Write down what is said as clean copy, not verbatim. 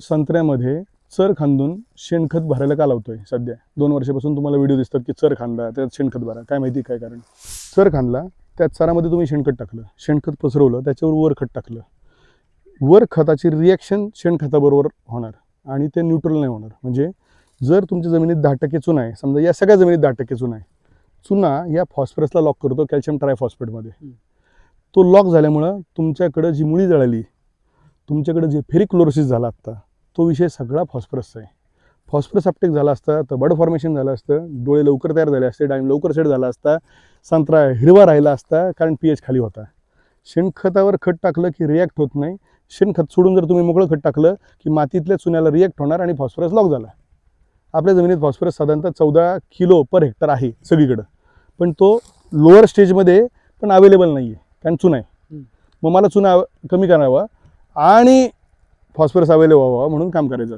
संत्र्यामध्ये चर खांदून शेणखत भरायला का लावतोय सध्या 2 वर्षापासून तुम्हाला व्हिडिओ दिसतात की चर खांदा त्यात शेणखत भरा. काय माहिती काय कारण? चर खांदला त्या चरामध्ये तुम्ही शेणखत टाकलं, शेणखत पसरवलं, त्याच्यावर वर खत टाकलं. वर खताची रिॲक्शन शेणखताबरोबर होणार आणि ते न्यूट्रल नाही होणार. म्हणजे जर तुमच्या जमिनीत 10% चुना आहे, समजा या सगळ्या जमिनीत 10% चुना आहे, चुना या फॉस्फरसला लॉक करतो कॅल्शियम ट्रायफॉस्फेटमध्ये. तो लॉक झाल्यामुळं तुमच्याकडं जी मुळी जळाली, तुमच्याकडे जे फेरिक क्लोरोसिस झाला आत्ता, तो विषय सगळा फॉस्फरसचा आहे. फॉस्फरस अपटेक झाला असता तर बड फॉर्मेशन झालं असतं, डोळे लवकर तयार झाले असते, डाळिंब लवकर सेट झाला असता, संत्रा हिरवा राहिला असता, कारण pH खाली होता. शेणखतावर खत टाकलं की रिॲक्ट होत नाही. शेणखत सोडून जर तुम्ही मोकळं खत टाकलं की मातीतल्या चुन्याला रिॲक्ट होणार आणि फॉस्फरस लॉक झाला. आपल्या जमिनीत फॉस्फरस साधारणतः 14 किलो पर हेक्टर आहे सगळीकडं, पण तो लोअर स्टेजमध्ये पण अवेलेबल नाही आहे, कारण चुना आहे. मग मला चुना कमी करावा आणि फॉस्फरस अवेलेबल व्हावा म्हणून काम करायचं.